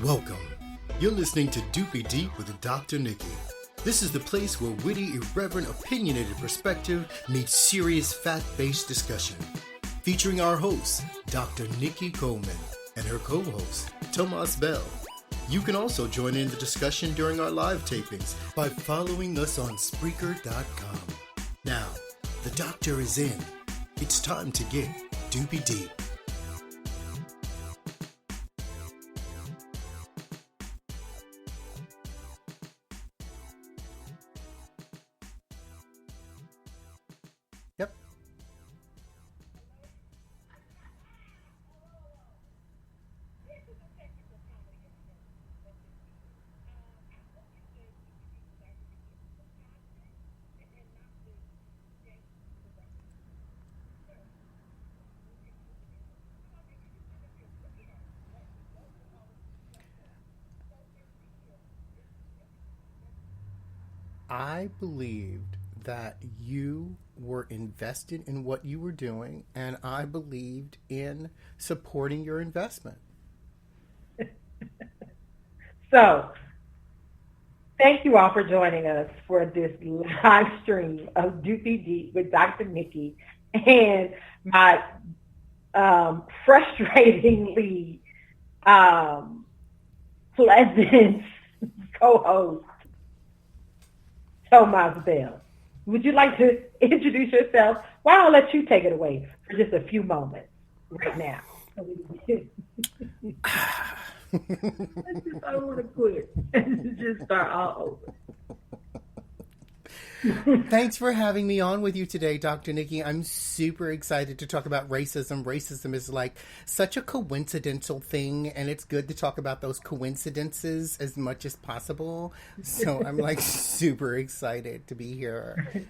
Welcome. You're listening to Doopy Deep with Dr. Nikki. This is the place where witty, irreverent, opinionated perspective meets serious, fact-based discussion. Featuring our host, Dr. Nikki Coleman, and her co-host, Tomas Bell. You can also join in the discussion during our live tapings by following us on Spreaker.com. Now, the doctor is in. It's time to get Doopy Deep. Yep. I believed that you were invested in what you were doing, and I believed in supporting your investment. So, thank you all for joining us for this live stream of Doopy Deep with Dr. Nikki and my frustratingly pleasant co-host, Tomas Bell. Would you like to introduce yourself? Well, I'll let you take it away for just a few moments right now. I don't want to quit and just start all over. Thanks for having me on with you today, Dr. Nikki. I'm super excited to talk about racism. Racism is like such a coincidental thing, and it's good to talk about those coincidences as much as possible. So I'm like super excited to be here.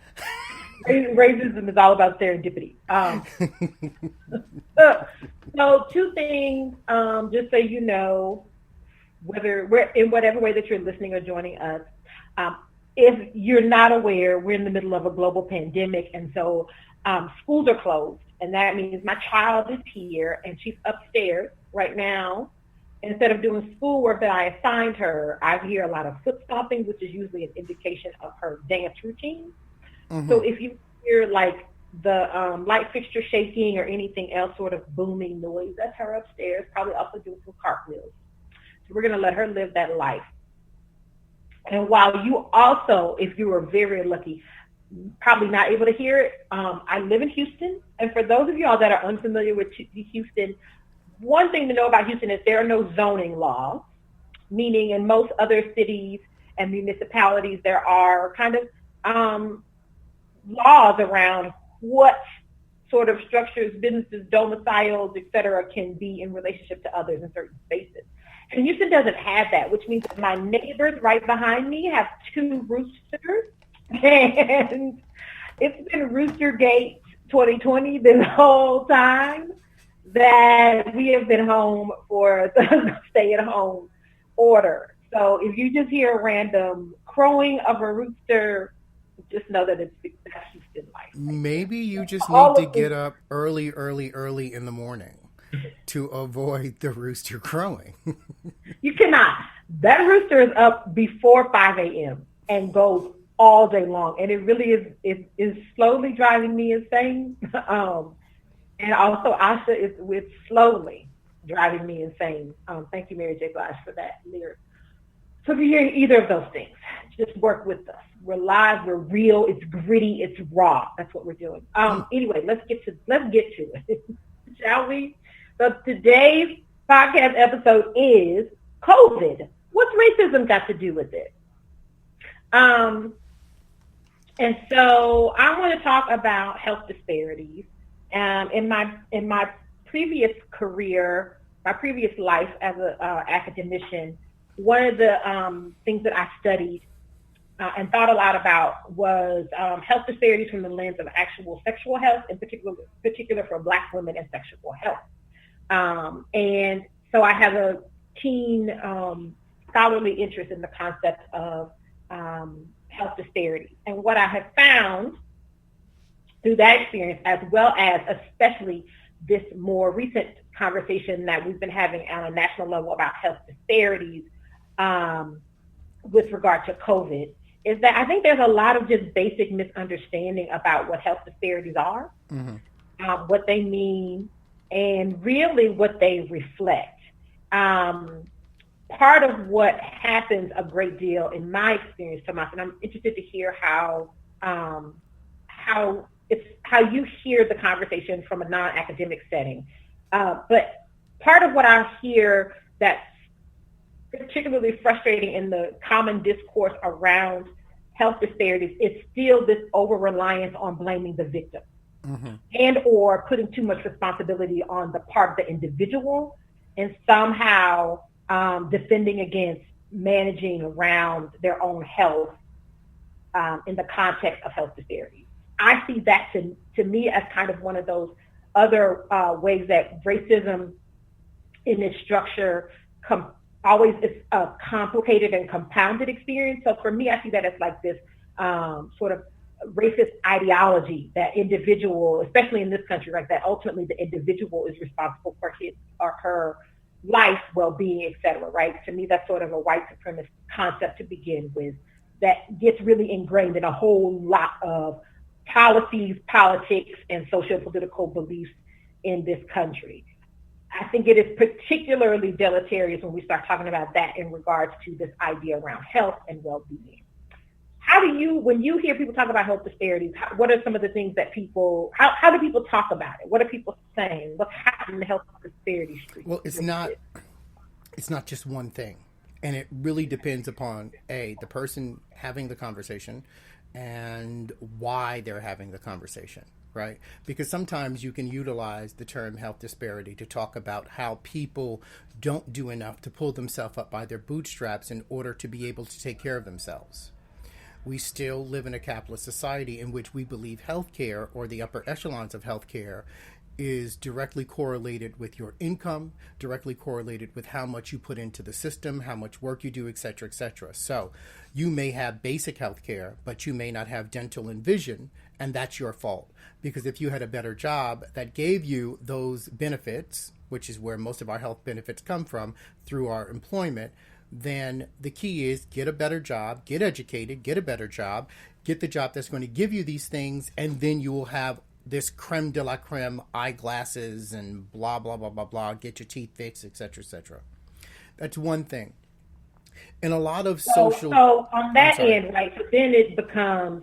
Racism is all about serendipity. So two things, just so you know, whether we're in whatever way that you're listening or joining us, if you're not aware, we're in the middle of a global pandemic, and so schools are closed, and that means my child is here, and she's upstairs right now. Instead of doing schoolwork that I assigned her, I hear a lot of foot stomping, which is usually an indication of her dance routine. Mm-hmm. So if you hear like the light fixture shaking or anything else sort of booming noise, that's her upstairs, probably also doing some cartwheels. So we're going to let her live that life. And while you also, if you were very lucky, probably not able to hear it, I live in Houston. And for those of y'all that are unfamiliar with Houston, one thing to know about Houston is there are no zoning laws, meaning in most other cities and municipalities, there are kind of laws around what sort of structures, businesses, domiciles, et cetera, can be in relationship to others in certain spaces. And Houston doesn't have that, which means that my neighbors right behind me have two roosters, and it's been Roostergate 2020 this whole time that we have been home for the stay-at-home order. So if you just hear a random crowing of a rooster, just know that it's Houston life. Maybe you just need to get up early in the morning to avoid the rooster crowing. You cannot. That rooster is up before 5 a.m. and goes all day long. And it really is slowly driving me insane. And also Asha is with slowly driving me insane. Thank you, Mary J. Blige, for that lyric. So if you hear either of those things, just work with us. We're live, we're real, it's gritty, it's raw. That's what we're doing. Anyway, let's get to it. Shall we? So today's podcast episode is COVID. What's racism got to do with it? And so I want to talk about health disparities. In my previous career, my previous life as an academician, one of the things that I studied and thought a lot about was health disparities from the lens of actual sexual health, in particular for Black women and sexual health. And so I have a keen scholarly interest in the concept of health disparities. And what I have found through that experience, as well as especially this more recent conversation that we've been having on a national level about health disparities with regard to COVID is that I think there's a lot of just basic misunderstanding about what health disparities are, what they mean, and really what they reflect. Part of what happens a great deal in my experience, Tomas, and I'm interested to hear how you hear the conversation from a non-academic setting. But part of what I hear that's particularly frustrating in the common discourse around health disparities is still this over-reliance on blaming the victim and or putting too much responsibility on the part of the individual and somehow defending against managing around their own health in the context of health disparities. I see that to me as kind of one of those other ways that racism in its structure always is a complicated and compounded experience. So for me, I see that as like this sort of racist ideology that individual, especially in this country, right, that ultimately the individual is responsible for his or her life, well-being, et cetera, right? To me, that's sort of a white supremacist concept to begin with that gets really ingrained in a whole lot of policies, politics, and socio-political beliefs in this country. I think it is particularly deleterious when we start talking about that in regards to this idea around health and well-being. When you hear people talk about health disparities, what are some of the things that how do people talk about it? What are people saying? What's happening in the health disparity street? Well, it's not just one thing. And it really depends upon, the person having the conversation and why they're having the conversation, right? Because sometimes you can utilize the term health disparity to talk about how people don't do enough to pull themselves up by their bootstraps in order to be able to take care of themselves. We still live in a capitalist society in which we believe healthcare, or the upper echelons of healthcare, is directly correlated with your income, directly correlated with how much you put into the system, how much work you do, et cetera, et cetera. So you may have basic health care, but you may not have dental and vision, and that's your fault. Because if you had a better job that gave you those benefits, which is where most of our health benefits come from through our employment, then the key is get a better job, get educated, get a better job, get the job that's going to give you these things, and then you will have this creme de la creme eyeglasses and blah, blah, blah, blah, blah, get your teeth fixed, et cetera, et cetera. That's one thing. And a lot of social... So on that end, right, so then it becomes,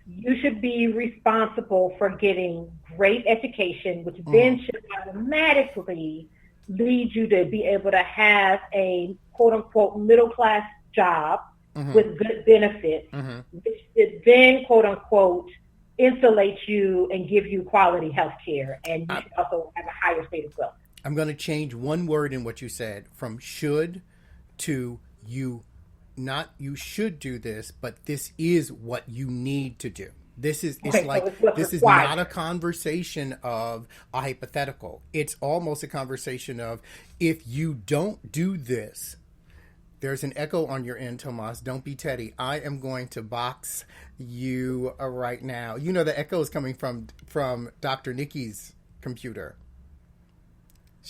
you should be responsible for getting great education, which then should automatically lead you to be able to have a quote-unquote middle-class job with good benefits, which should then quote-unquote insulate you and give you quality health care, and you should also have a higher state of wealth. I'm going to change one word in what you said from should to you. Not you should do this, but this is what you need to do. This is this is not a conversation of a hypothetical. It's almost a conversation of, if you don't do this. There's an echo on your end, Tomas. Don't be Teddy. I am going to box you right now. You know the echo is coming from Dr. Nikki's computer.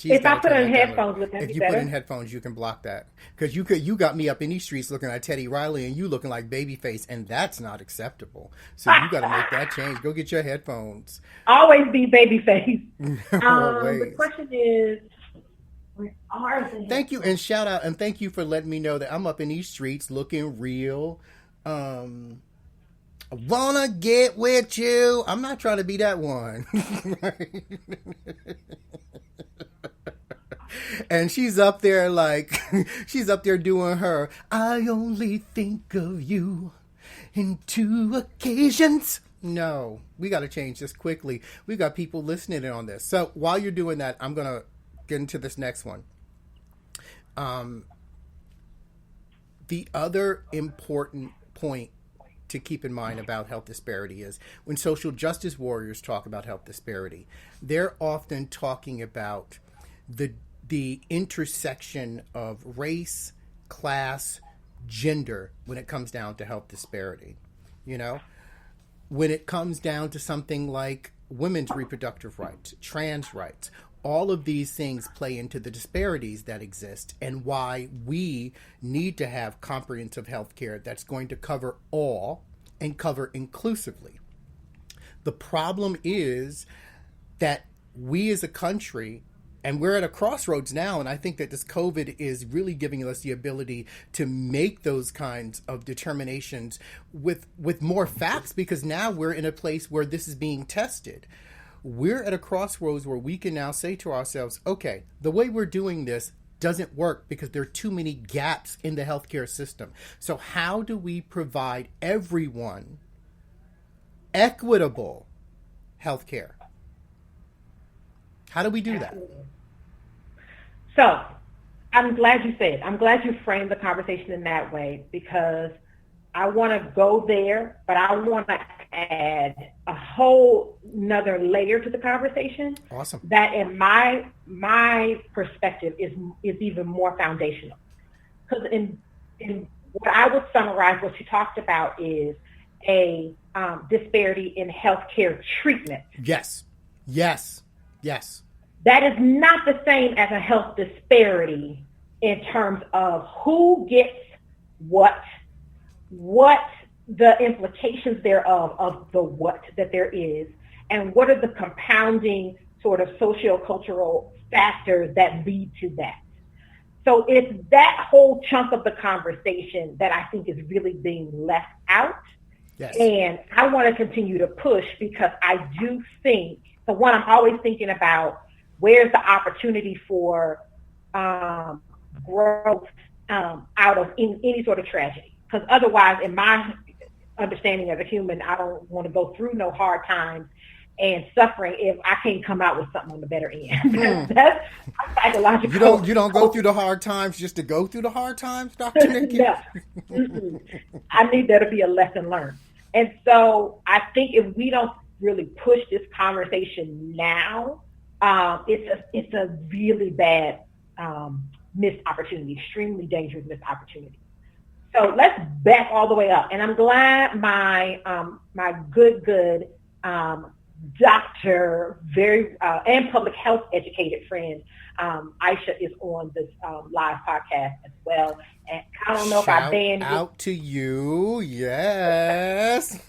If I put in headphones, would that be better? If you put in headphones, you can block that. Because you got me up in these streets looking at Teddy Riley and you looking like Babyface, and that's not acceptable. So you got to make that change. Go get your headphones. Always be Babyface. The question is, where are they? Thank you, and shout out, and thank you for letting me know that I'm up in these streets looking real. I wanna get with you. I'm not trying to be that one. And she's up there she's up there doing her, I only think of you in 2 occasions. No, we got to change this quickly. We got people listening in on this. So while you're doing that, I'm going to get into this next one. The other important point to keep in mind about health disparity is when social justice warriors talk about health disparity, they're often talking about the intersection of race, class, gender when it comes down to health disparity. You know, when it comes down to something like women's reproductive rights, trans rights. All of these things play into the disparities that exist and why we need to have comprehensive health care that's going to cover all and cover inclusively. The problem is that we as a country, and we're at a crossroads now, and I think that this COVID is really giving us the ability to make those kinds of determinations with more facts, because now we're in a place where this is being tested. We're at a crossroads where we can now say to ourselves, okay, the way we're doing this doesn't work because there are too many gaps in the healthcare system. So how do we provide everyone equitable healthcare? How do we do that? So I'm glad you framed the conversation in that way, because I want to go there, but I want to add a whole nother layer to the conversation. Awesome. That in my perspective is even more foundational. Because in what I would summarize what you talked about is a disparity in healthcare treatment. Yes. That is not the same as a health disparity in terms of who gets what the implications thereof of the what that there is, and what are the compounding sort of socio-cultural factors that lead to that. So it's that whole chunk of the conversation that I think is really being left out. Yes. And I want to continue to push, because I do think, for one, I'm always thinking about where's the opportunity for growth out of any sort of tragedy. Because otherwise, in my understanding as a human, I don't want to go through no hard times and suffering if I can't come out with something on the better end. That's psychological. You don't go through the hard times just to go through the hard times, Dr. Nikki? No. I need there to be a lesson learned. And so I think if we don't really push this conversation now, it's a really bad missed opportunity, extremely dangerous missed opportunity. So let's back all the way up. And I'm glad my good doctor, very and public health educated friend, Aisha, is on this live podcast as well. And I don't know if I banned out to you, yes.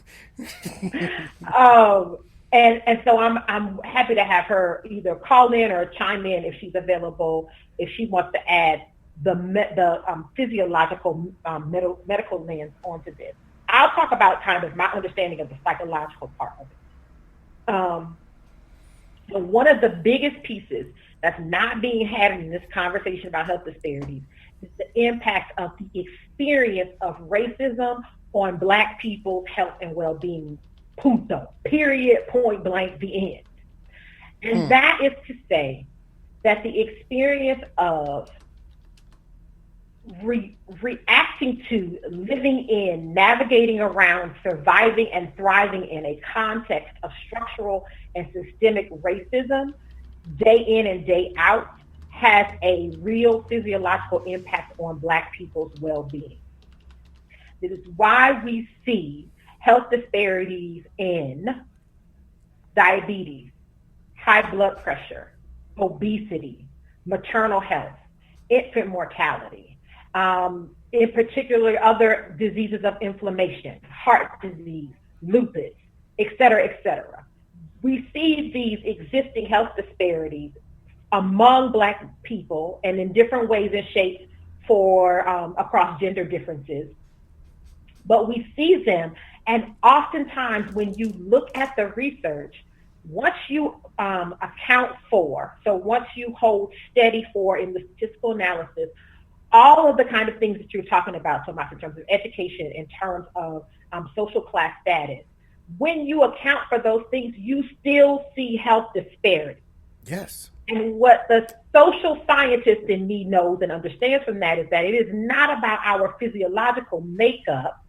And so I'm happy to have her either call in or chime in if she's available, if she wants to add the physiological medical lens onto this. I'll talk about kind of my understanding of the psychological part of it. So one of the biggest pieces that's not being had in this conversation about health disparities is the impact of the experience of racism on Black people's health and well-being. Punto. Period. Point blank. The end. And that is to say that the experience of reacting to, living in, navigating around, surviving and thriving in a context of structural and systemic racism day in and day out has a real physiological impact on Black people's well-being. This is why we see health disparities in diabetes, high blood pressure, obesity, maternal health, infant mortality, in particular other diseases of inflammation, heart disease, lupus, et cetera, et cetera. We see these existing health disparities among Black people and in different ways and shapes for across gender differences. But we see them, and oftentimes when you look at the research, once you account for, so once you hold steady for in the statistical analysis, all of the kind of things that you're talking about, Tomas, in terms of education, in terms of social class status, when you account for those things, you still see health disparity. Yes. And what the social scientist in me knows and understands from that is that it is not about our physiological makeup,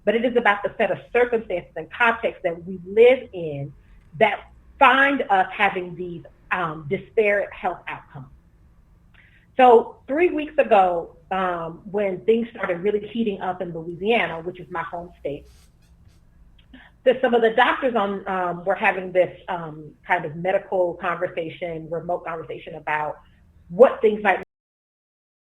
but it is about the set of circumstances and contexts that we live in that find us having these disparate health outcomes. So 3 weeks ago, when things started really heating up in Louisiana, which is my home state, that some of the doctors were having this kind of medical conversation, remote conversation about what things might